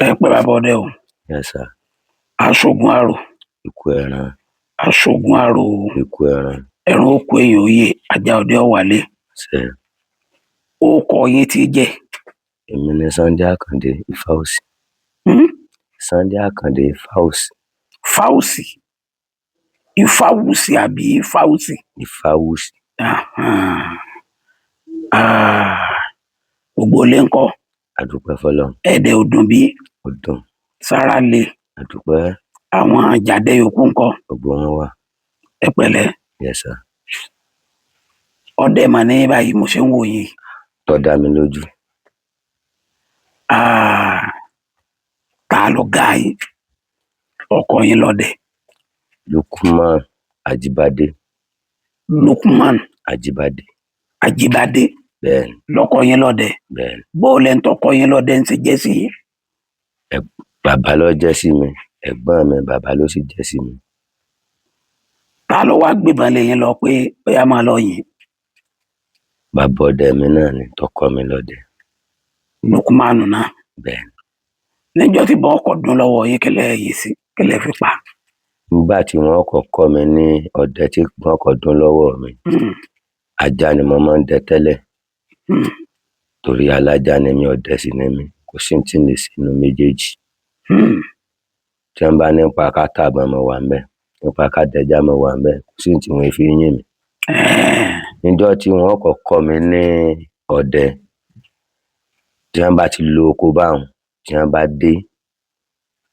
kẹ́pẹ́ bàbá ọdẹ o. Yes, sir. Aṣògùn àrò. Ikú ẹran. Aṣògùn àrò. Ikú ẹran. Ẹran oko èèyàn òye ajá ọdẹ ọ̀wálé. Ṣé. Ó kọ yín tí jẹ́. Èmi ni Sunday Akande Ifáòsì. Sunday Akande Ifáòsì. Fáòsì. Ifáwùsì àbí Fáòsì? Ifáòsì. Gbogbo ilé ńkọ́? Àdúpẹ́ fọ́lọ́run. Ẹ̀dẹ̀ ò dùn bí? Ó dùn. Sára le? Àdúpẹ́. Àwọn àjàdẹ yòókù ńkọ́? Gbogbo wọn wà. Ẹ pẹ̀lẹ́. Yes, sir. Ọdẹ mà ní báyìí mo ṣe ń wò yìí. Tó dá mi lójú. Ta ló ga yín? Ọkọ yín lọ́dẹ. Lukman Ajibade. Lukman Ajibade. Ajibade. Bẹ́ẹ̀ni. Lọ́kọ yín lọ́dẹ. Bẹ́ẹ̀ni. Bóòlẹ̀ ń tọkọ yín lọ́dẹ ń ṣe jẹ́ sí yín? Bàbá ló jẹ́ sí mi, ẹ̀gbọ́n mi bàbá ló sì jẹ́ sí mi. Ta ló wá gbébọn lé yín lọ pé bóyá máa lọ yìn? Bàbá ọdẹ mi náà ni tọkọ mi lọ́dẹ. Lukmanu náà. Bẹ́ẹ̀ni. Níjọ́ tí bọ́n ọkọ̀ dún lọ́wọ́ yín kílẹ̀ yìí sí kílẹ̀ fi pa. Nígbà tí wọ́n kọ́kọ́ mi ní ọdẹ tí wọ́n kọ́ dún lọ́wọ́ mi, ajá ni mo máa ń dẹ tẹ́lẹ̀. Torí alájà ni mi, ọdẹ sì ni mi, kò sí tí ń lè sínú méjèèjì. Tí wọ́n bá nípa ká tàbọn mo wà ńbẹ̀, nípa ká dẹja mo wà ńbẹ̀, kò sí tí wọ́n fi yín mi. Níjọ́ tí wọ́n kọ́kọ́ mi ní ọdẹ, tí wọ́n bá ti lo oko báwọn, tí wọ́n bá dé,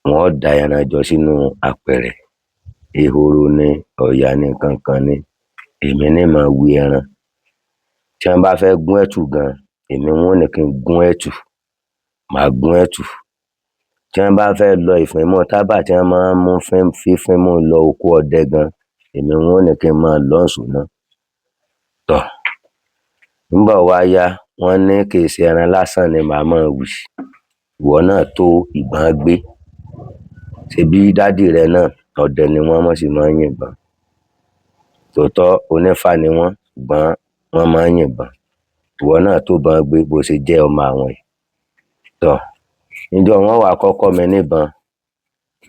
wọ́n da ẹran jọ sínú apẹ̀rẹ̀. Ehoro ní, ọ̀yà ní, kankan ní, èmi ní máa wí ẹran. Tí wọ́n bá fẹ́ gún ẹ̀tù gan, èmi wọ́n ní kí n gún ẹ̀tù, màá gún ẹ̀tù. Tí wọ́n bá fẹ́ lọ ìfimú tábà tí wọ́n máa ń mú fífímú lọ oko ọdẹ gan, èmi wọ́n ní kí n máa lọ́ọ̀sù náà. Tọ̀. Nígbà wá yá, wọ́n ní kì í ṣe ẹran lásán ni màá máa wì. Ìwọ náà tó ìbọn gbé. Ṣebí dádì rẹ náà ọdẹ ni wọ́n sì máa ń yìnbọn. Tòótọ́ onífá ni wọ́n, ṣùgbọ́n wọ́n máa ń yìnbọn. Ìwọ náà tó ìbọn gbé bó ṣe jẹ́ ọmọ àwọn yìí. Tọ̀. Níjọ́ wọ́n wá kọ́kọ́ mi níbọn.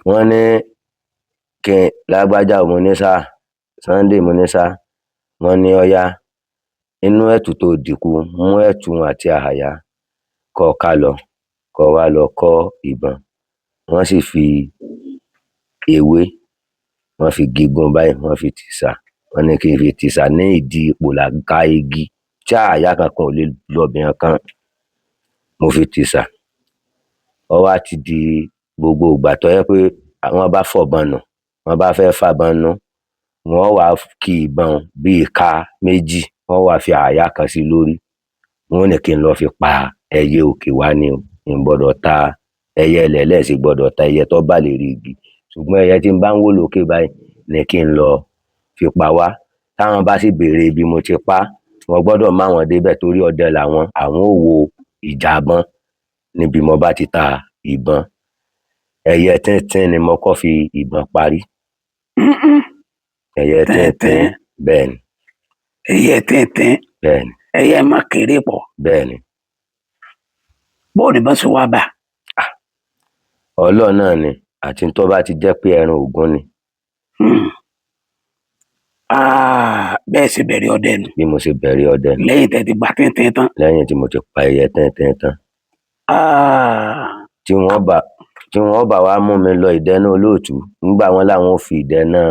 Wọ́n ní kí lágbájá mo ní sá, Sunday mo ní sá. Wọ́n ní ọ̀yá inú ẹ̀tù tó dìkú, mú ẹ̀tù àti àhàyà kọ́ ká lọ, kọ́ wá lọ kọ́ ìbọn. Wọ́n sì fi ewé, wọ́n fi gígùn báyìí, wọ́n fi tìsà. Wọ́n ní kí n fi tìsà ní ìdí ipò làgá igi tí àhàyà kankan ò lè lọ bìyàn kan. Mo fi tìsà. Ó wá ti di gbogbo ìgbà tó yẹ pé wọ́n bá fọ̀bọn nù, wọ́n bá fẹ́ fàbọn nù, wọ́n wá kí ìbọn bí ìka méjì, wọ́n wá fi àhàyà kan sí lórí. Wọ́n ní kí n lọ fi pa ẹyẹ òkè wá ní o. N gbọ́dọ̀ ta ẹyẹ lẹ̀lẹ́ sì gbọ́dọ̀ ta ẹyẹ tó bá lè rí igi. Ṣùgbọ́n ẹyẹ tí n bá ń wò lókè báyìí ni kí n lọ fi pa wá. Táwọn bá sì béèrè ibi mo ti pa, wọ́n gbọ́dọ̀ má wọn débẹ̀ torí ọdẹ làwọn. Àwọn ò wo ìjàbọn níbi mo bá ti ta ìbọn. Ẹyẹ tíntín ni mo kọ́ fi ìbọn parí. Ẹyẹ tíntín. Bẹ́ẹ̀ni. Ẹyẹ tíntín. Bẹ́ẹ̀ni. Ẹyẹ má kéré pọ̀. Bẹ́ẹ̀ni. Bóò ni bá ṣe wá bà? Ọlọ́run náà ni, àti tó bá ti jẹ́ pé ẹran ògún ni. Bẹ́ẹ̀ sì bẹ̀rẹ̀ ọdẹ nù. Bí mo ṣe bẹ̀rẹ̀ ọdẹ nù. Lẹ́yìn tẹ́ ti gba tíntín tán. Lẹ́yìn tí mo ti pa ẹyẹ tíntín tán. Tí wọ́n bá wá mú mi lọ ìdẹ́nà olóòtú, nígbà wọn làwọn ò fi ìdẹ́nà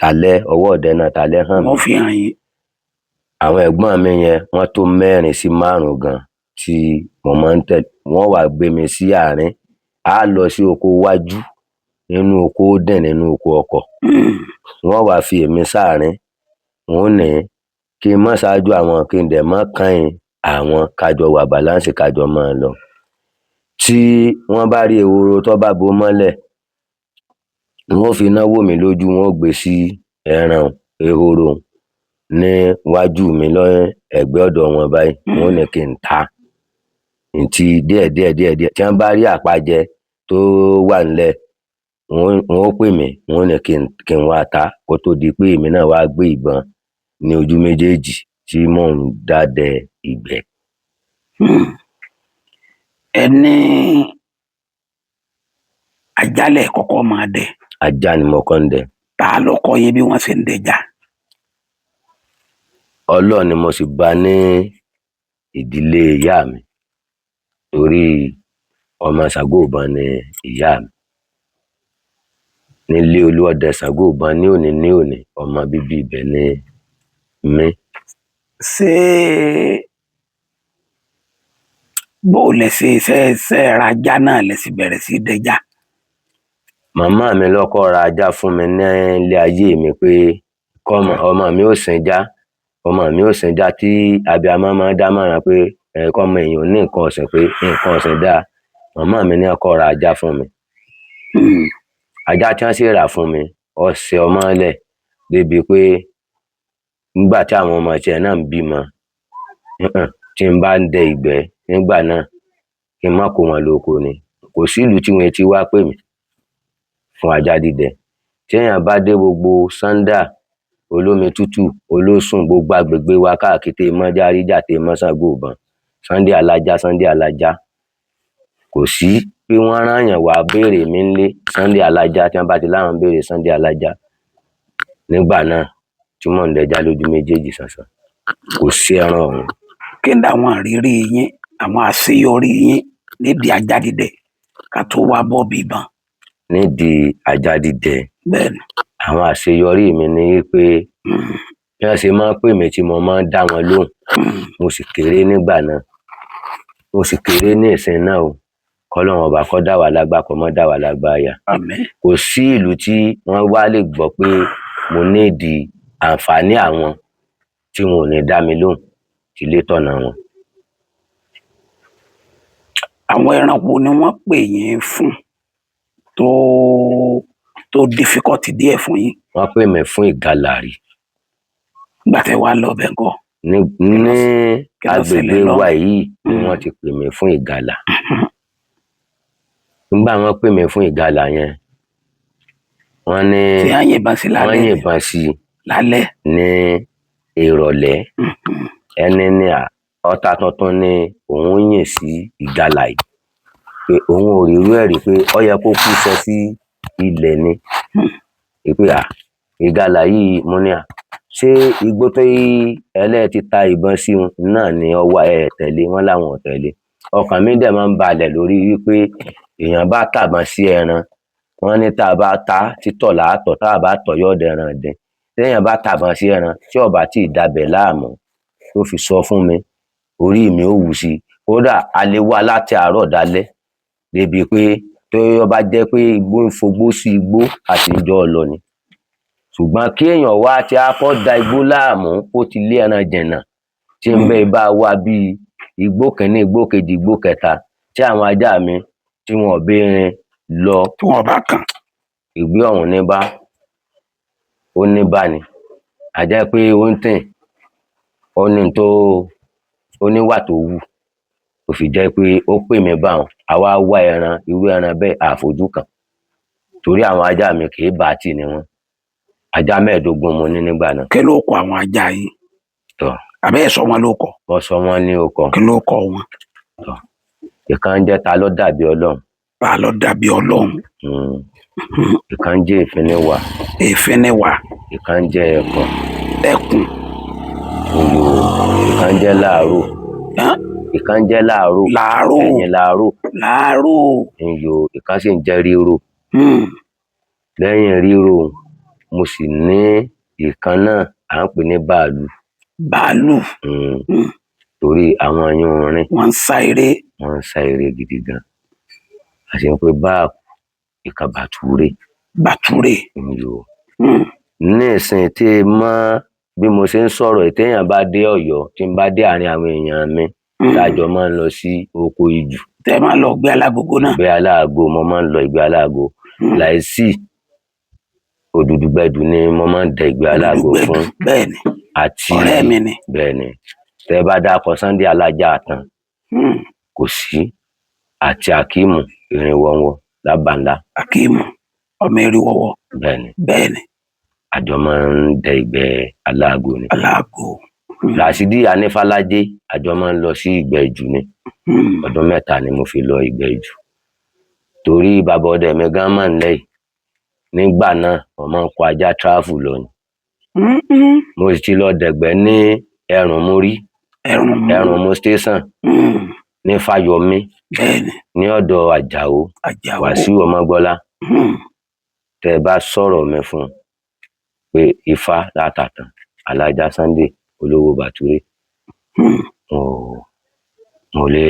talẹ́, ọwọ́ ìdẹ́nà talẹ́ hàn mí. Wọ́n fi hàn yín. Àwọn ẹ̀gbọ́n mi yẹn, wọ́n tó 4 sí 5 gan tí mo máa ń tẹ̀lé. Wọ́n wá gbé mi sí àárín. A lọ sí oko wájú, nínú oko dẹ̀ nínú oko ọkọ̀. Wọ́n wá fi èmi sáàrín. Wọ́n ní kí n má ṣáájú àwọn, kí n dẹ̀ má kẹ́yìn àwọn, kájọ wà bàláǹsì kájọ máa lọ. Tí wọ́n bá rí ehoro tó bá bo mọ́lẹ̀, wọ́n fi iná wò mí lójú, wọ́n gbé sí ẹran ehoro ní wájú mi lọ́yìn ẹ̀gbẹ́ ọ̀dọ̀ wọn báyìí. Wọ́n ní kí n ta. Ntí díẹ̀. Tí wọ́n bá rí àpájẹ tó wà nílẹ̀, wọ́n ó pè mí, wọ́n ní kí n wá ta kó tó di pé èmi náà wá gbé ìbọn ní ojú méjèèjì tí mò ń dádẹ ìgbẹ́. Ẹni ajálẹ̀ kọ́kọ́ máa dẹ. ajá ni mo kọ́ ń dẹ. Ta ló kọ́ yín bí wọ́n ṣe ń dẹja? Ọlọ́run ni mo sì bá ní ìdílé ìyá mi torí ọmọ Ṣàngóbọn ni ìyá mi. Nílé Olúọdẹ Ṣàngóbọn ní òní ọmọ bíbí ibẹ̀ ni mí. Ṣé bó lẹ ṣe ra ajá náà lẹ sì bẹ̀rẹ̀ sí dẹja? Màmá mi lọ́kọ́ ra ajá fún mi ní ilé ayé mi pé ọmọ mi ò sìn já tí abiyamọ máa ń dámọ̀ràn pé kọ́mọ èèyàn ní nǹkan ọ̀sìn pé nǹkan ọ̀sìn dáa. Màmá mi ní ọkọ ra ajá fún mi. Ajá tí wọ́n sì rà fún mi ọ̀sẹ̀ ọmọlẹ̀ débi pé nígbà tí àwọn ọmọ tiẹ̀ náà ń bímọ tí n bá ń dẹ ìgbẹ́ nígbà náà kí n má kó wọn lóko ni. Kò sí ìlú tí wọn ti wá pè mí fún ajá dídẹ. Tí èèyàn bá dé gbogbo Sándà, Olómi Tútù, Olósùn, gbogbo agbègbè wa káàkiri mọ́ Járíjà tè mọ́ Ṣàngóbọn, Sunday Alájá, kò sí pé wọ́n ráyàn wá béèrè mi nílé Sunday Alájá. Tí wọ́n bá ti láwọn béèrè Sunday Alájá nígbà náà tí mò ń dẹja lójú méjèèjì ṣànṣàn, kò sí ẹran ọ̀hún. Kí ni àwọn ìrírí yín, àwọn àṣeyọrí yín nídìí ajá dídẹ ká tó wá bọ́ bíbọn? Nídìí ajá dídẹ, bẹ́ẹ̀ni, àwọn àṣeyọrí mi ni pé bí wọ́n ṣe máa ń pè mí tí mo máa ń dá wọn lóhùn. Mo sì kéré nígbà náà, mo sì kéré ní ìsìn náà o. Kọ́lọ́run ọba kó dá wa lágbà, kó má dá wa lágbà àyà. àmín. Kò sí ìlú tí wọ́n wá lè gbọ́ pé mo nídìí àǹfààní àwọn tí wọn ò ní dá mi lóhùn tí ilé tọ̀nà wọn. Àwọn ẹranko ni wọ́n pè yín fún tó difficult díẹ̀ fún yín? Wọ́n pè mí fún ìgalà rí. Nígbà tẹ́ wá lọ bẹ́ẹ̀ ńkọ́? Ní agbègbè wa yìí ni wọ́n ti pè mí fún ìgalà. Nígbà wọ́n pè mí fún ìgalà yẹn, wọ́n ní wọ́n yìnbọn sí lálẹ́ ní ìrọ̀lẹ́. Ẹni ní ọta tuntun ni òun yìn sí ìgalà yìí pé òun ò rí irú ẹ̀ rí, pé ó yẹ kó kú sọ sí ilẹ̀ ni. Pé ìgalà yìí, mo ní ṣé igbó tó ẹlẹ́ẹ̀ ti ta ìbọn sí wọn náà ni ọwọ́ ẹ̀ tẹ̀lé? Wọn láwọn ò tẹ̀lé. Ọkàn mi dẹ̀ máa ń balẹ̀ lórí wípé èèyàn bá tàbọn sí ẹran, wọ́n ní tá a bá ta títọ̀ láàtọ̀, tá a bá tọ̀ yóò dẹran dín. Téèyàn bá tàbọn sí ẹran tí ó bá tí ì dabẹ̀ láàmú tó fi sọ fún mi, orí mi ò wù sí i. Kódà a lè wá láti àárọ̀ dalẹ́ débi pé tó bá jẹ́ pé igbó ń fogbó sí igbó àti ìjọ lọ ni. Ṣùgbọ́n kí èèyàn wá tí a kọ́ da igbó láàmú kó ti lé ẹran jìnnà, tí ń bẹ́ẹ̀ bá wá bí igbó kìíní, igbó kejì, igbó kẹta, tí àwọn ajá mi tí wọn ò béèrè lọ, tí wọn bá kàn ìgbé ọ̀hún ní bá ni. A jẹ́ pé ó ń tìn, ó níwà tó wù, ó fi jẹ́ pé ó pè mí báwọn. Àwa wá ẹran, irú ẹran bẹ́ẹ̀ àfojú kan, torí àwọn ajá mi kì í bá tì ní wọn. Ajá 15 mo ní nígbà náà. Kí ló kọ àwọn ajá yìí? Àbẹ́ ẹ̀ sọ wọn ló kọ? Wọ́n sọ wọ́n ní okọ. Kí ló kọ wọn? Ìkan jẹ́ Ta ló dàbí Ọlọ́run. Ta ló dàbí Ọlọ́run. Ìkan jẹ́ Èfínníwà. Èfínníwà. Ìkan jẹ́ Ẹkùn. Ẹkùn. Ìkan jẹ́ Láàró. Ìkan jẹ́ Láàró. Láàró. Ẹ̀yìn Láàró. Láàró. Ìkan sì ń jẹ́ Rírò. Lẹ́yìn Rírò, mo sì ní ìkan náà à ń pè ní Bàálù. Bàálù. Torí àwọn yunrin wọ́n ń sá eré. Wọ́n ń sá eré gidi gan. A sì ń pe Báàkù, ìkan Bàtúrè. Bàtúrè. Ní ìsìn tí mọ́ bí mo ṣe ń sọ̀rọ̀, téèyàn bá dé Ọ̀yọ́, tí n bá dé àárín àwọn èèyàn mi, tájọ máa ń lọ sí oko Ìjù. Tẹ́ máa ń lọ Ìgbé Alágogo náà? Ìgbé Aláago, mo máa ń lọ Ìgbé Aláago. Láìsí Òdùdùgbẹ̀dù ni mo máa ń dẹ Ìgbé Aláago fún. Bẹ́ẹ̀ni, àti ọ̀rẹ́ mi ni. Bẹ́ẹ̀ni, tẹ́ bá dákọ Sunday Alájà tán, kò sí, àti Akíìmù Irinwọ̀nwọ̀ Lábàńlá. Akíìmù ọmọ Irinwọ̀nwọ̀. Bẹ́ẹ̀ni, àjọ máa ń dẹ Ìgbé Aláago ni. Aláago. Ràṣídì Anífálájé, àjọ máa ń lọ sí Ìgbé Ìjù ni. Ọdún 3 ni mo fi lọ Ìgbé Ìjù. torí bàbá ọdẹ mi gan mọ̀ nílẹ̀ yìí nígbà náà wọ́n máa ń kó ajá tráfù lọ ni. Mo sì ti lọ dẹ̀gbẹ́ ní Ẹ̀rùnmú rí, Ẹ̀rùnmú station ní Fáyọmí ní ọ̀dọ̀ Àjàó Wàsíù Ọmọgbọ́lá. Tẹ́ ẹ bá sọ̀rọ̀ mi fún un pé Ifá látàtàn Alájà Sunday olówó Bàtúré, mo lè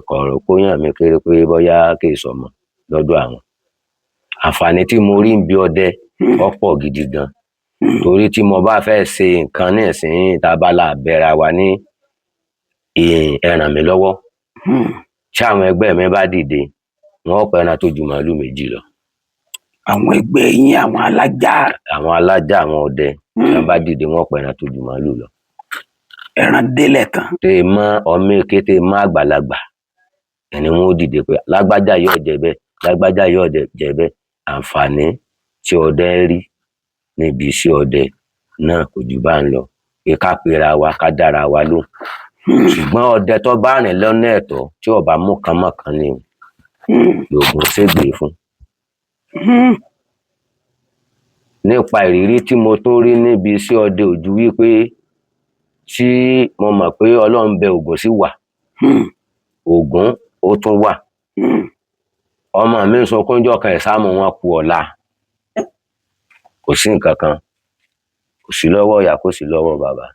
kọ̀rọ̀ kó yàn mí kéré pé bóyá kì í sọmọ lọ́dọ̀ àwọn. Àǹfààní tí mo rí ń bí ọdẹ ọ̀pọ̀ gidi gan, torí tí mo bá fẹ́ ṣe nǹkan ní ìsìn tábàlà bẹ̀rẹ̀ wa ní ẹ ràn mí lọ́wọ́, tí àwọn ẹgbẹ́ mi bá dìde wọn ó pẹran tó ju màálù 2 lọ. Àwọn ẹgbẹ́ yín, àwọn alájà àwọn ọdẹ tí wọ́n bá dìde wọn ó pẹran tó ju màálù lọ. Ẹran délẹ̀ tán. Tẹ́ ẹ mọ́ ọmọ èké, tẹ́ ẹ mọ́ àgbàlagbà, ẹni wọn ó dìde pé lágbájá yóò jẹ bẹ́ẹ̀, lágbájá yóò jẹ bẹ́ẹ̀. Àǹfààní tí ọdẹ rí níbi iṣẹ́ ọdẹ náà kò jù bá ń lọ pé ká pera wa, ká dára wa lóhùn. Ṣùgbọ́n ọdẹ tó bá rìn lọ́nà ẹ̀tọ́ tí ó bá mú kan mọ́ kan ni lògùn ṣègbè fún. Nípa ìrírí tí mo tún rí níbi iṣẹ́ ọdẹ ojú wípé tí mo mọ̀ pé Ọlọ́run bẹ Ògún sí wà, Ògún ó tún wà. Ọmọ mi ń sunkún jọ́ kan ẹ̀sáàmù wọn kú ọ̀la, kò sí nǹkan kan, kò sí lọ́wọ́ ìyá, kò sí lọ́wọ́ bàbá.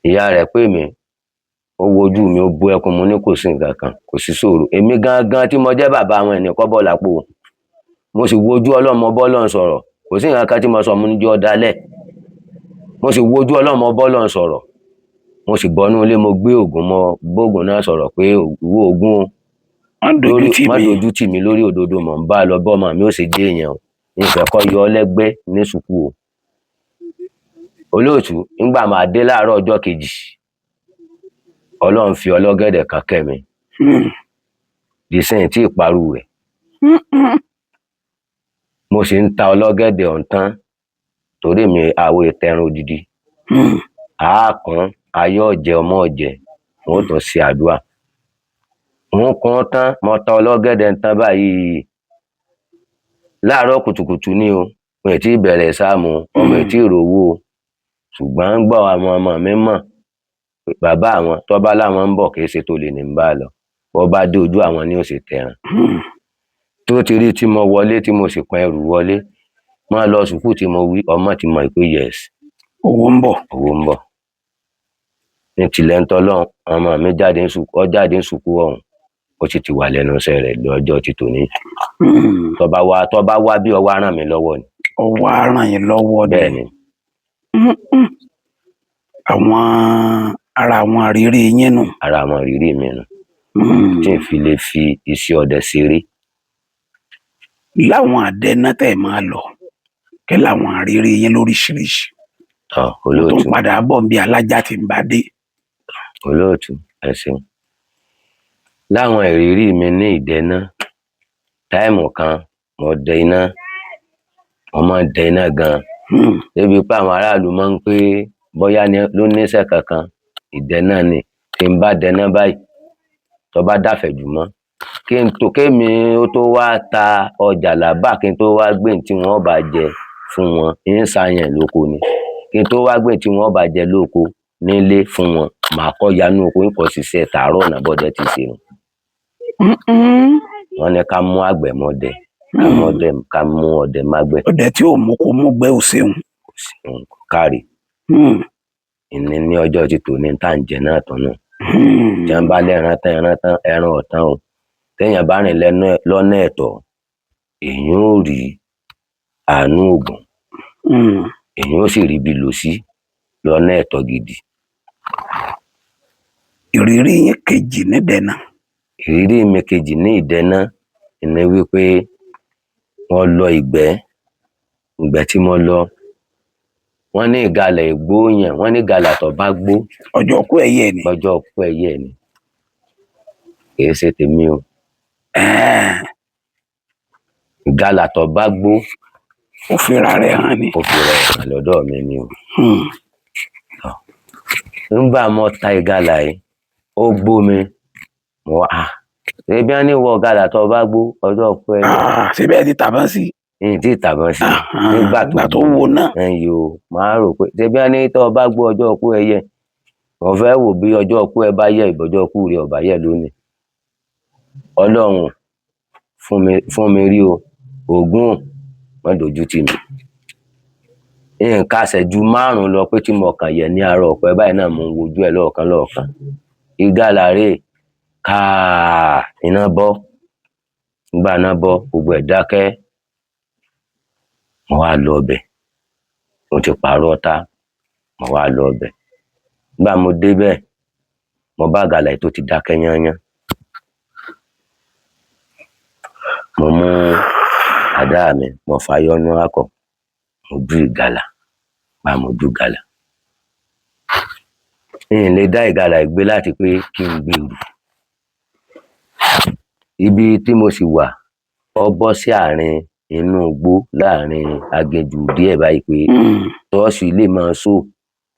Ìyá rẹ̀ pè mí, ó wojú mi, ó bú ẹkún, mo ní kò sí nǹkan kan, kò sí ṣòro. Èmi gangan tí mo jẹ́ bàbá àwọn ẹnì kọ́ bọ̀ lápò, mo sì wojú Ọlọ́run bọ́lọ́run sọ̀rọ̀, kò sí nǹkan kan tí mo sọ mo ní jọ́ dalẹ̀. Mo sì wojú Ọlọ́run bọ́lọ́run sọ̀rọ̀, mo sì bọ́nú ilé, mo gbé Ògún, mo bógun náà sọ̀rọ̀ pé ìwọ Ògún o, má dojú tì mí lórí òdodo, mọ̀ ń bá lọ bọ́mọ mi ó sì dé èèyàn o, ìfẹ́ kọ́ yọ lẹ́gbẹ́ ní sùkú o. Olóòtú, nígbà máa dé láàárọ̀ ọjọ́ kejì, Ọlọ́run fi ọlọ́gẹ̀dẹ̀ kan kẹ́ mi, ìsìn tí ìparú rẹ̀. Mo sì ń ta ọlọ́gẹ̀dẹ̀ ọ̀hún tán, torí mi àwọ̀ ìtẹ̀rùn odidi. Àákùn ayé ọ̀jẹ̀ ọmọ ọ̀jẹ̀, wọ́n tún ṣe àdúrà. Wọ́n kún tán, mo ta ọlọ́gẹ̀dẹ̀ ń tán báyìí. Láàárọ̀ kùtùkùtù ni o, mo ì tí bẹ̀rẹ̀ sáàmù, ọmọ ì tí rówó o. Ṣùgbọ́n ń gbọ́ àwọn ọmọ mi mọ̀ bàbá àwọn tó bá láwọn ń bọ̀ kì í ṣe tó lè ní bá lọ, bọ́ bá dé ojú àwọn ni ó sì tẹ̀ràn. Tó ti rí tí mo wọlé tí mo sì pọn ẹrù wọlé, máa lọ sùkúù tí mo wí, ọmọ ti mọ̀ pé yes, owó ń bọ̀. Ní tilẹ̀ ń tọ́lọ́run, ọmọ mi jáde ń sùkúù ọ̀hún, ó sì ti wà lẹ́nu iṣẹ́ rẹ̀ lọ́jọ́ ti tòní. Tó bá wá bí ọwọ́ á ràn mí lọ́wọ́ ni. Ọwọ́ á ràn yín lọ́wọ́ ni. Bẹ́ẹ̀ ni. Ara àwọn àrírí yín nù. Ara àwọn àrírí mi nù. Tí n fi lè fi iṣẹ́ ọdẹ ṣeré. Láwọn àdẹ́ná tẹ̀ máa lọ, kí láwọn àrírí yín lóríṣiríṣi. Olóòtú. Tó ń padà bọ̀ bí alájà ti ń bá dé. Olóòtú, ẹ ṣeun. Láwọn ìrírí mi ní ìdẹ́ná, táìmù kan mo dẹ iná, mo máa ń dẹ iná gan-an. Débi pé àwọn aráàlú máa ń pé bóyá ló níṣẹ́ kankan, ìdẹ́ná ni. Tí n bá dẹná báyìí, tó bá dáfẹ̀jù mọ́, kémi ó tó wá ta ọjà làbá, kí n tó wá gbé tí wọ́n bá jẹ fún wọn, ń ṣàyàn lóko ni. Kí n tó wá gbé tí wọ́n bá jẹ lóko nílé fún wọn, màá kọ́ yanú oko, ń kọ́ ṣiṣẹ́ tààrọ̀ ọ̀nà bọ́dẹ ti ṣe wọn. Wọ́n ní ká mú àgbẹ̀ mọ́dẹ, ká mú ọdẹ mágbẹ̀. Ọdẹ tí ò mú kó mú gbẹ́ ò ṣeun. Kárí. Ìní ní ọjọ́ ti tòní tá à ń jẹ náà tán náà. Tí wọ́n bá lẹ́ran tán ẹran ọ̀tán o. Téèyàn bá rìn lọ́nà ẹ̀tọ́, èèyàn ò rí àánú Ògún. Èèyàn ó sì rí ibi lò sí lọ́nà ẹ̀tọ́ gidi. Ìrírí yín kejì ní ìdẹ́ná. Ìrírí mi kejì ní ìdẹ́ná ni wípé wọ́n lọ ìgbẹ́ tí mo lọ. Wọ́n ní ìgalà ìgbóyàn, wọ́n ní ìgalà tó bá gbó. Ọjọ́ kú ẹyẹ ni. Ọjọ́ kú ẹyẹ ni. Kì í ṣe tèmi o. Ìgalà tó bá gbó. Ó fi ra rẹ̀ hàn ni. Ó fi ra rẹ̀ hàn lọ́dọ̀ mi ni o. Nígbà mo ta ìgalà yìí, ó gbó mi. Ṣebí wọ́n ní wọ ọ̀gádà tó bá gbó ọjọ́ ọkú ẹyẹ. Ṣé bẹ́ẹ̀ ti tàbọn sí? Ní tí ìtàbọn sí nígbà tó wo náà. ẹ̀yìn o máa rò pé ṣebí wọ́n ní tó bá gbó ọjọ́ ọkú ẹyẹ. Wọ́n fẹ́ wò bí ọjọ́ ọkú ẹ bá yẹ ìbọjọ́ ọkú rẹ ọ̀bá yẹ lónìí. Ọlọ́run fún mi rí o, Ògún wọ́n dojú tì mí. Nǹkan àṣẹjú 5 lọ pé tí mo kàn yẹ ní àárọ̀ ọ̀pẹ báyìí náà mo ń wojú ẹ lọ́ọ̀kan. Ìgalà rèé káà iná bọ́. Nígbà náà bọ́ gbogbo ẹ̀ dákẹ́. Mo wá lọ ọbẹ̀. Mo ti pààrọ̀ ọ̀tá. Mo wá lọ ọbẹ̀. Nígbà mo débẹ̀, mo bá ìgalà yìí tó ti dákẹ́ yányán. Mo mú àdá mi, mo fàyọ́nú akọ. Mo ju ìgalà. Mo ju ìgalà. N lè dá ìgalà ìgbé láti pé kí n gbé rù. Ibi tí mo sì wà, ọ bọ́ sí àárín inú igbó láàrin aginjù díẹ̀ báyìí pé ṣọ́ọ̀ṣì lè máa sọ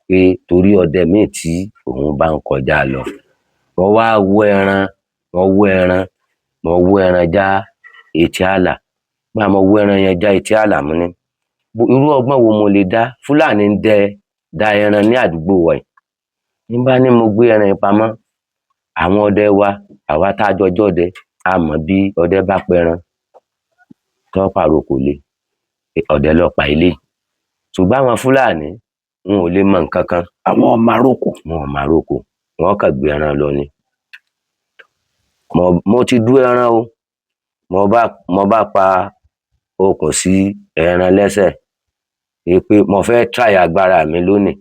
pé torí ọdẹ míì tí òun bá ń kọjá lọ. Mo wá wọ ẹran já etí àlà. Nígbà mo wọ ẹran yẹn já etí àlà mo ní irú ọgbọ́n wo mo lè dá. Fúlàní ń da ẹran ní àdúgbò wa yìí. Nígbà ní mo gbé ẹran yẹn pamọ́. Àwọn ọdẹ wa, àwa tá a jọjọ́ ọdẹ, a mọ̀ bí ọdẹ bá pẹran tó pàrokò lé ọdẹ lọ pa ilé. Ṣùgbọ́n àwọn Fúlàní wọn ò lè mọ nǹkan kan. Àwọn ọmọ àrokò. Wọn kàn gbé ẹran lọ ni. Mo ti dú ẹran o. Mo bá pa okùn sí ẹran lẹ́sẹ̀. Pé mo fẹ́ try agbára mi lónìí.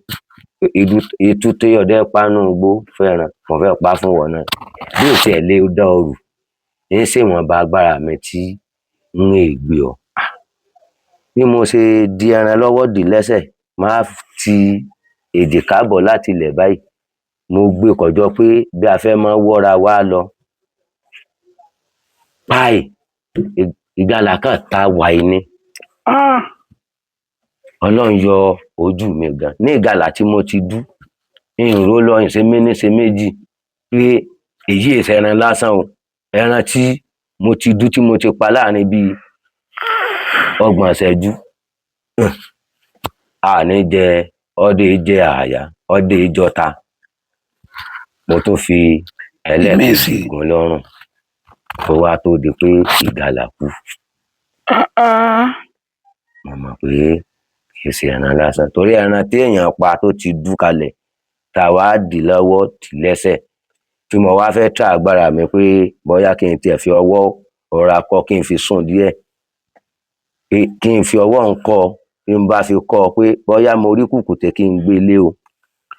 Itú tí ọdẹ pánú igbó fẹ́ràn mo fẹ́ pa fún wọn náà. Bí ò tiẹ̀ lè dá ọrù ń ṣèwọ̀nba agbára mi tí ń gbé ọ. Bí mo ṣe di ẹran lọ́wọ́ dì lẹ́sẹ̀, máa ti èjìká bọ̀ láti ilẹ̀ báyìí. Mo gbé kọjọ pé bí a fẹ́ máa wọ́ra wá lọ. Páì ìgalà kan ta wàyí ni. Ọlọ́run yọ ojú mi gan. Ní ìgalà tí mo ti dú, ìró lọ ìṣe méní ṣe méjì pé èyí ìṣẹ̀ran lásán o. Ẹran tí mo ti dú tí mo ti pa láàrin bíi 30 ìṣẹ́jú. Àní jẹ ọdẹ jẹ àyà, ọdẹ ìjọta. Mo tún fi ẹlẹ́ẹ̀kejì gún lọ́rùn. Tó wá tó di pé ìgalà kú. Mo mọ̀ pé kì í ṣe ẹran lásán. Torí ẹran tí èèyàn pa tó ti dú kalẹ̀, tá a wá dì lọ́wọ́ dì lẹ́sẹ̀. Tí mo wá fẹ́ try agbára mi pé bóyá kí n tiẹ̀ fi ọwọ́ ọ̀rá kọ́ kí n fi sùn díẹ̀. Kí n fi ọwọ́ ń kọ́, bí n bá fi kọ́ pé bóyá mo rí kùkùté kí n gbé lé o.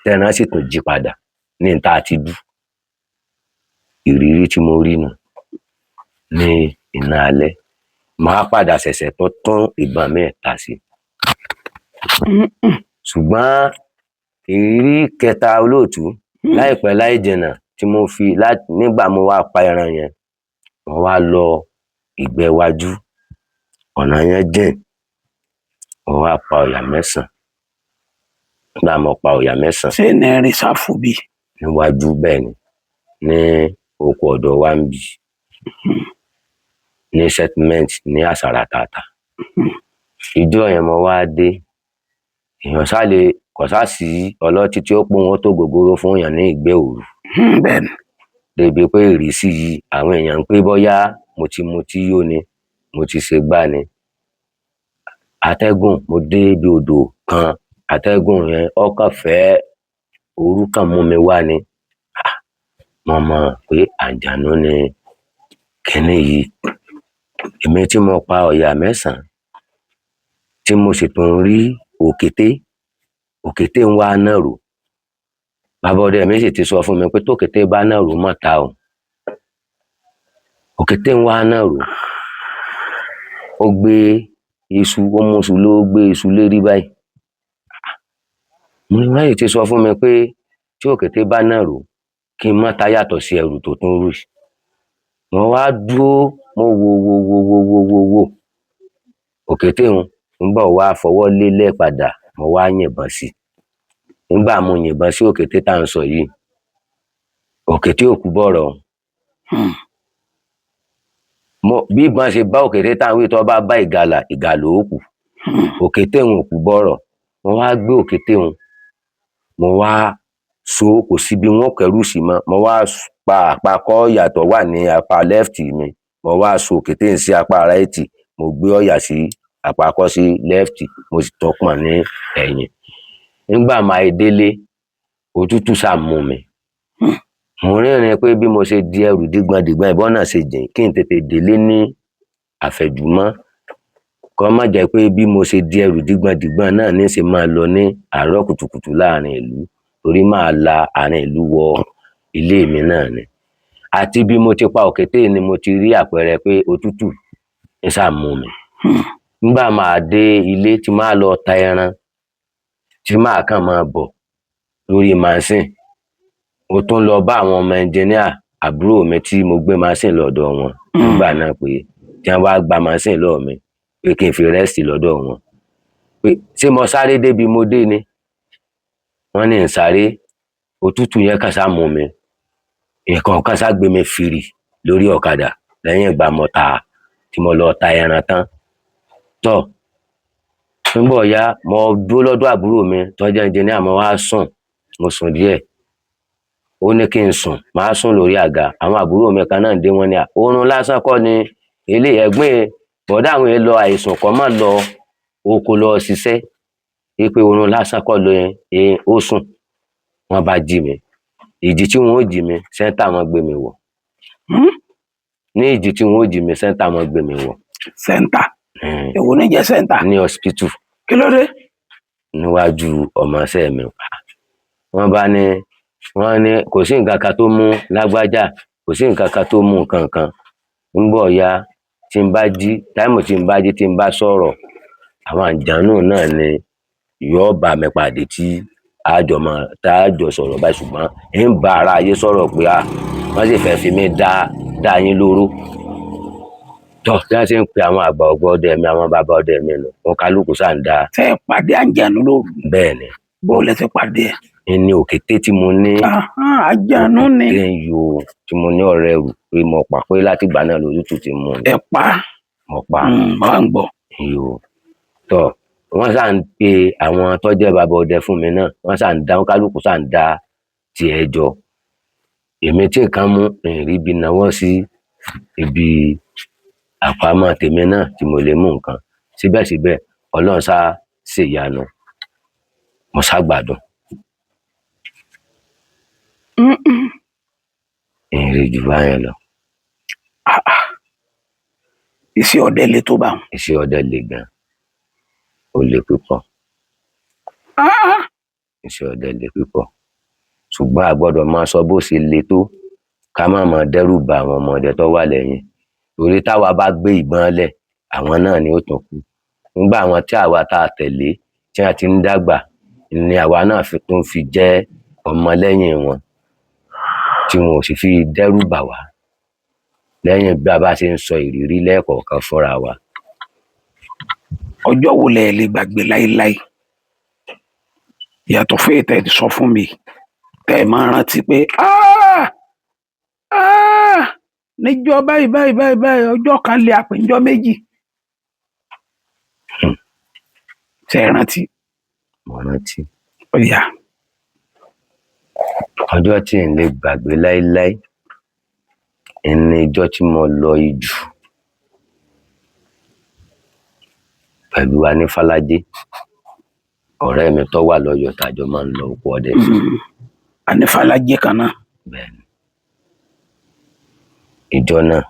Tẹran sì tún jí padà ní n tá a ti dú. Ìrírí tí mo rí nù ní iná alẹ́. Màá padà ṣẹ̀ṣẹ̀ tún ìbọn mi ta sí. Ṣùgbọ́n ìrírí kẹta olóòtú láìpẹ́ láì jìnnà tí mo fi nígbà mo wá pa ẹran yẹn, mo wá lọ ìgbẹ́ iwájú. Ọ̀nà yẹn jìn. Mo wá pa ọ̀yà 9. Nígbà mo pa ọ̀yà 9. Ṣé ní rìsáàfù bí? Níwájú bẹ́ẹ̀ ni. Ní oko ọ̀dọ̀ wa ń bì. Ní settlement ní àsàrà tààtà. Ìjọ yẹn mo wá dé. Èèyàn kò sá sí ọlọ́tí tí ó pọ́n wọn tó gògóró fún èèyàn ní ìgbẹ́ òru. Bẹ́ẹ̀ni. Débi pé ìrísí yìí àwọn èèyàn ń pé bóyá mo ti mutí yó ni, mo ti ṣe gbá ni. Atẹ́gùn mo dé ibi odò kan. Atẹ́gùn yẹn ọkàn fẹ́ òru kan mú mi wá ni. Mo mọ̀ pé àjànú ni kíní yìí. Èmi tí mo pa ọ̀yà 9 tí mo sì tún rí òkété ń wá nàró. Bàbá ọdẹ mi sì ti sọ fún mi pé tókété bá nàró mọ́ ta o. Òkété ń wá nàró. Ó gbé iṣu, ó mú iṣu ló gbé iṣu lérí báyìí. Mo ní wọ́n sì ti sọ fún mi pé tí òkété bá nàró kí n má ta yàtọ̀ sí ẹrù tó tún rù. Mo wá dúró, mo wo. Òkété ń bọ̀ wá fọwọ́ lélẹ̀ padà. Mo wá yìnbọn sí. Nígbà mo yìnbọn sí òkété tá à ń sọ yìí, òkété ò kú bọ̀rọ̀. bí ìbọn ṣe bá òkété táwọn ìtọ́ bá bá ìgalà ó kù. Òkété òun ò kú bọ́rọ̀. Mo wá gbé òkété òun, mo wá so kò sí bí wọ́n kẹrù sí mọ́. Mo wá pa àpakọ́ ọ̀yà tó wà ní apá left mi. Mo wá so òkété yẹn sí apá right. Mo gbé ọ̀yà sí àpakọ́ sí left. Mo sì tọpọ̀n ní ẹ̀yìn. Nígbà máa délé, òtútù ṣá mú mi. Mo rẹ́rìn pé bí mo ṣe di ẹrù dígbọ̀ndígbọ̀n ìbọn náà ṣe jìn kí n tètè délé ní àfẹ̀jùmọ́. Kó má jẹ́ pé bí mo ṣe di ẹrù dígbọ̀ndígbọ̀n náà ní ṣe máa lọ ní àárọ̀ kùtùkùtù láàrin ìlú, torí máa la àárín ìlú wọ ilé mi náà ni. Àti bí mo ti pa òkété ni mo ti rí àpẹẹrẹ pé òtútù ń ṣá mú mi. Nígbà máa dé ilé tí máa lọ ta ẹran, tí máa kàn máa bọ̀ lórí machine, mo tún lọ bá àwọn ọmọ ẹnjìníà àbúrò mi tí mo gbé machine lọ́dọ̀ wọn nígbà náà pé tí wọ́n wá gba machine lọ́wọ́ mi pé kí n fi rest lọ́dọ̀ wọn. Pé ṣé mo sáré débi mo dé ni? Wọ́n ní n sáré, òtútù yẹn kàn ṣá mú mi. Nǹkan kan ṣá gbé mi fìrì lórí ọ̀kadà lẹ́yìn ìgbà tí mo lọ ta ẹran tán. Tọ́ nígbà ọ̀yá mo dúró lọ́dọ̀ àbúrò mi tó jẹ́ ẹnjìníà, mo wá sùn. Mo sùn díẹ̀. Ó ní kí n sùn, màá sùn lórí àga. Àwọn àbúrò mi kan náà dé, wọ́n ní oorun lásán kọ́ ni ilé ẹ̀gbọ́n bọ̀dá àwọn èèyàn lọ àìsàn kọ́ máa lọ oko lọ ṣiṣẹ́. Pé oorun lásán kọ́ ló yẹn ó sùn. Wọ́n bá jí mi. Ìjì tí wọ́n ó jí mi, sẹ́ńtà wọn gbé mi wọ̀. Ní ìjì tí wọ́n ó jí mi, sẹ́ńtà wọn gbé mi wọ̀. Sẹ́ńtà? Èwo ní jẹ́ sẹ́ńtà? Ní hospital. Kí ló dé? Níwájú ọmọọṣẹ́ mi. Wọ́n ní kò sí nǹkan kan tó mú lágbájá, kò sí nǹkan kan tó mú nǹkan kan. Nígbà ọ̀yá tí n bá jí, táìmù tí n bá jí tí n bá sọ̀rọ̀, àwọn àjànú náà ni yóò bá mi pàdé tí àjọ sọ̀rọ̀ báyìí, ṣùgbọ́n ń bá ara ayé sọ̀rọ̀ pé wọ́n sì fẹ́ fi mí dá yín lóró. Tọ́ tí wọ́n ṣe ń pe àwọn àgbà ọgbọ́ ọdẹ mi, àwọn bàbá ọdẹ mi nù, wọn kálukú ṣá ń dá. Ṣé ẹ pàdé àjànú lóru? Bẹ́ẹ̀ ni. Bó lẹ ti pàdé ẹ̀? Ní òkété tí mo ní. Àjànú ni. Tí mo ní ọ̀rẹ́ rù pé mo pa pé láti ìgbà náà lójútùú ti mú mi. Ẹ pa? Mo pa. Máa ń gbọ́. Tọ́ wọ́n ṣá ń pe àwọn tó jẹ́ bàbá ọdẹ fún mi náà, wọ́n ṣá ń dá, wọn kálukú ṣá ń dá tiẹ̀ jọ. Èmi tí nǹkan mú ìrìn ibi náwó sí ibi àpamọ́ tèmi náà tí mo lè mú nǹkan. Síbẹ̀síbẹ̀ Ọlọ́run ṣá ṣèyanu. Mo ṣá gbádùn. Ìrìn jù báyẹn lọ. Iṣẹ́ ọdẹ le tó bá wọn. Iṣẹ́ ọdẹ le gan. Ó le púpọ̀. Iṣẹ́ ọdẹ le púpọ̀. Ṣùgbọ́n a gbọ́dọ̀ máa sọ bó ṣe le tó ká má máa dẹ́rù ba àwọn ọmọdé tó wà lẹ́yìn. Torí táwa bá gbé ìbọn lẹ̀, àwọn náà ni ó tún kú. Nígbà àwọn tí àwa tá a tẹ̀lé tí wọ́n ti ń dàgbà ni àwa náà tún fi jẹ́ ọmọ lẹ́yìn wọn, tí wọn ò sì fi dẹ́rù bà wá lẹ́yìn bí a bá ṣe ń sọ ìrírí lẹ́ẹ̀kọ̀ọ̀kan fúnra wa. Ọjọ́ wo lẹ lè gbàgbé láéláé yàtọ̀ fún ètò ẹ̀ sọ fún mi tẹ́ ẹ máa rántí pé níjọ́ báyìí ọjọ́ kan lè àpéjọ méjì? Ṣé ẹ rántí? Mo rántí. Ó yá. Ọjọ́ tí n lè gbàgbé láéláé ní ọjọ́ tí mo lọ Ijù pẹ̀lú Anífálájé, ọ̀rẹ́ mi tó wà lọ́yọ̀ tàjọ máa ń lọ oko ọdẹ. Anífálájé kan náà? Bẹ́ẹ̀ni. Ìjọ náà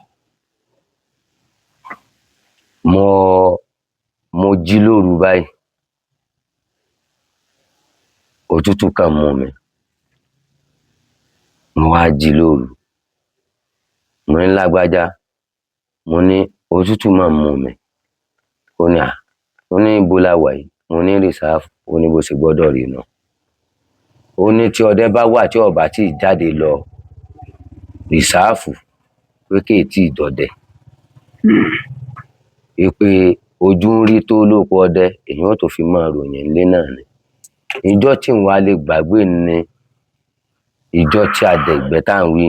mo jí lóru báyìí, òtútù kan mú mi. Mo wá jí lóru, mo ní Lágbájá, mo ní òtútù máa mú mi. Ó ní mo ní ibo la wà yìí? Mo ní rìsáàfù. Ó ní bó ṣe gbọ́dọ̀ rí nù. Ó ní tí ọdẹ bá wà tí ọba tí jáde lọ rìsáàfù pé kì í tí ì dọdẹ. Pé ojú ń rí tó lóko ọdẹ, èèyàn tó fi máa ròyìn ilé náà ni. Ìjọ tí n wá lè gbàgbé ni ìjọ tí a dẹ̀gbẹ́ tá ń wí,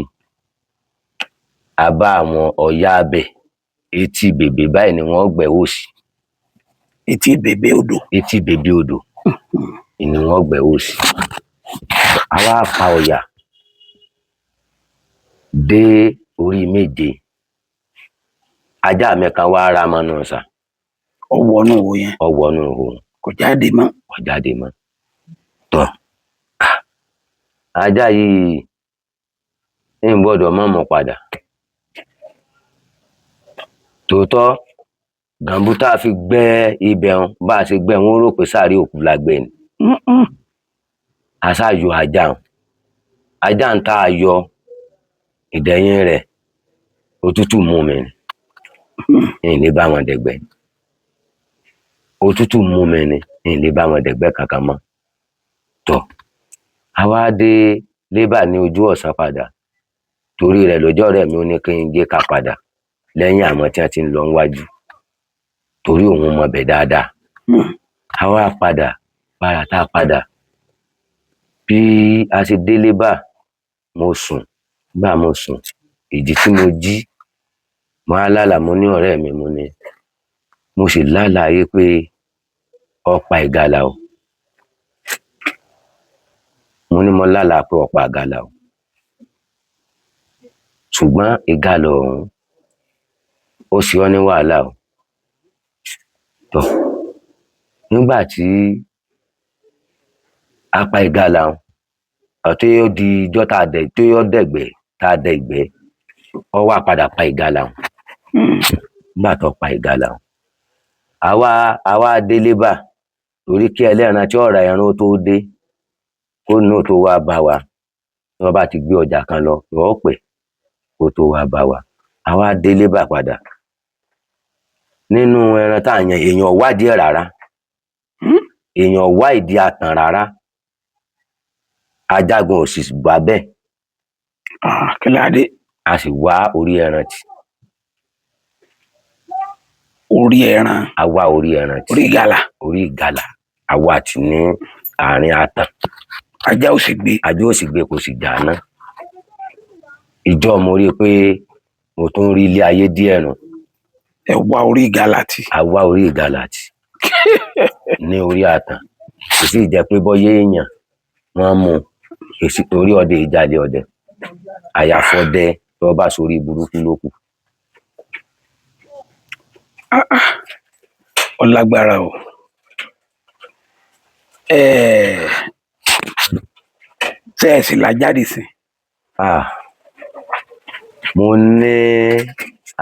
a bá àwọn ọ̀yá abẹ etí bèbè báyìí ni wọ́n gbẹ́ òsì. etí bèbè odò. etí bèbè odò ni wọ́n gbẹ́ òsì. a wá fa ọ̀yà dé orí méje. ajá mi kan wá ra mọ́nú ọ̀sà. ọwọ́ nù wo yẹn. ọwọ́ nù wo. kò jáde mọ́. kò jáde mọ́. tọ́ ajá yìí ń gbọ́dọ̀ mọ́ mọ́ padà. tòótọ́ gàmbú tá a fi gbẹ́ ibẹ̀ wọn bá a ṣe gbẹ́ wọn ó rò pé sáré òkú la gbẹ́ ni. a ṣáà yọ ajá wọn. ajá ń tá a yọ ìdẹ̀yìn rẹ̀ òtútù mú mi ni. ìní bá wọn dẹ̀gbẹ́. òtútù mú mi ni ìní bá wọn dẹ̀gbẹ́ kankan mọ́. tọ́ a wá dé lébà ní ojú ọ̀sán padà torí rẹ̀ lọ́jọ́ rẹ̀ mi ò ní kí n gé ká padà lẹ́yìn àwọn tí wọ́n ti ń lọ níwájú torí òun mọ̀ bẹ̀ dáadáa. a wá padà tá a padà bí a ṣe dé lébà mo sùn gbà mo sùn ìdí tí mo jí mo á lálàá mo ní ọ̀rẹ́ mi mo ní mo sì lálàá yé pé ọ̀pá ìgalà o. mo ní mo lálàá pé ọ̀pá ìgalà o ṣùgbọ́n ìgalà ọ̀hún ó ṣe ọ́ ní wàhálà o. tọ́ nígbà tí a pa ìgalà ọ̀hún tó yóò di ijọ́ tó yóò dẹ̀gbẹ́ tá a dẹ ìgbẹ́ ọ wá padà pa ìgalà ọ̀hún. nígbà tó pa ìgalà ọ̀hún àwa délé bá torí kí ẹlẹ́ran tí ọ̀rọ̀ ẹran tó dé kó nù tó wá bá wa tí wọ́n bá ti gbé ọjà kan lọ yóò pẹ́ kó tó wá bá wa. àwa délé bá padà nínú ẹran tá à yan èèyàn wádìí ẹ̀ rárá. èèyàn wá ìdí àtàn rárá. ajagun ò sì gbà bẹ́ẹ̀. kí ló dé. a sì wá orí ẹran tì. orí ẹran. a wá orí ẹran tì. orí ìgalà. orí ìgalà a wá tì ní àárín àtàn. ajá ò sì gbé. ajá ò sì gbé kò sì jà náà. ìjọ mo rí i pé mo tún rí ilé ayé díẹ̀ nù. ẹ wá orí ìgalà tì. a wá orí ìgalà tì ní orí àtàn. kò sì jẹ́ pé bọ́yé èèyàn wọ́n mú èsì torí ọdẹ ìjàlè ọdẹ àyàfọdẹ tó bá sórí burúkú ló kù. ọlágbára o. ṣé ẹ sì lájáde sí. mo ní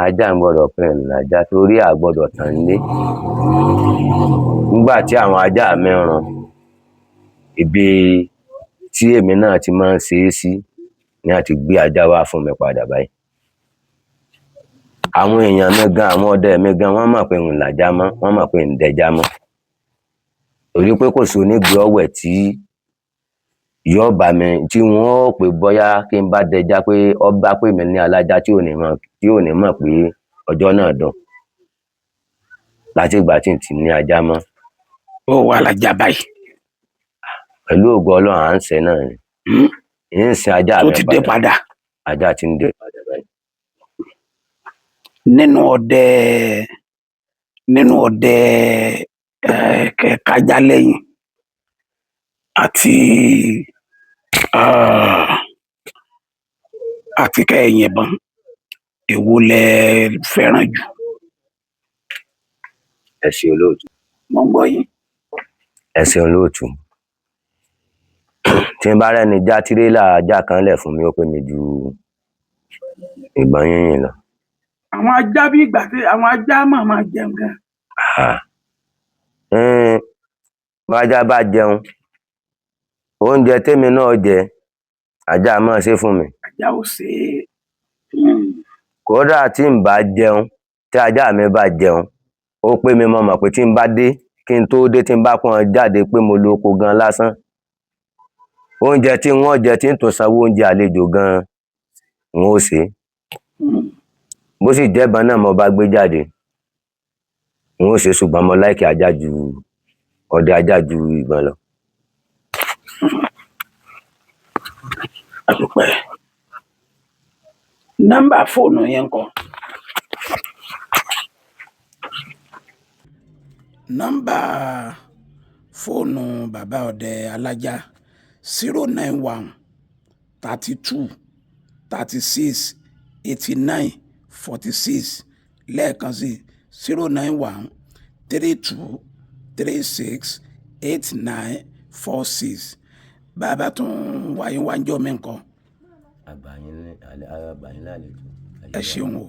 ajá ń gbọ́dọ̀ pẹ́ ńlájà torí àgbọ́dọ̀ tàn lé. nígbà tí àwọn ajá mẹ́ran ibi tí èmi náà ti máa ń ṣe é sí ni a ti gbé ajá wá fún mi padà báyìí. àwọn èèyàn mi gan àwọn ọdẹ mi gan wọ́n mọ̀ pé ń làjá mọ́ wọ́n mọ̀ pé ń dẹjá mọ́ torí pé kò sí onígbé ọ̀wẹ̀ tí yóò bá mi tí wọ́n ó pè bóyá kí n bá dẹjá pé ọba pè mí ní alájá tí ò ní mọ̀ pé ọjọ́ náà dùn láti ìgbà tí n ti ní ajá mọ́. ó wà lájà báyìí. pẹ̀lú ògo Ọlọ́run à ń ṣe náà ni. ń sin ajá mi padà. tó ti dé padà. ajá ti ń dé padà báyìí. nínú ọdẹ kájá lẹ́yìn àti kẹ́yìn ìbọn èwo lẹ fẹ́ràn jù. ẹ ṣé olóòtú. mo ń gbọ́ yín. ẹ ṣé olóòtú. tí n bá rẹ́ni já tirẹ́là ajá kan lẹ̀ fún mi ó pè mí ju ìbọn yínyìn lọ. àwọn ajá bí ìgbà tí àwọn ajá máa jẹun gan. bájá bá jẹun oúnjẹ tèmi náà jẹ ajá máa ṣe fún mi. ajá ò ṣe é. kódà tí n bá jẹun tí ajá mi bá jẹun ó pé mi mọ̀ pé tí n bá dé kí n tó dé tí n bá pọ́n jáde pé mo lo oko gan lásán oúnjẹ tí wọ́n jẹ tí n tún sanwó oúnjẹ àlejò gan wọn ó ṣe bó sì jẹ́bọn náà mo bá gbé jáde wọn ó ṣe ṣùgbọ́n mo láìkì ajá ju ọdẹ ajá ju ìbọn lọ. àdúpẹ́ nọ́mbà fóònù yẹn kọ́. nọ́mbà fóònù bàbá ọdẹ alájà 091 32 36 89 46 lẹ́ẹ̀kan sí 091 32 36 89 46. bàbá tún wáyé wájọ́ mi nǹkan. àgbàyìn lálejò. ẹ ṣeun o.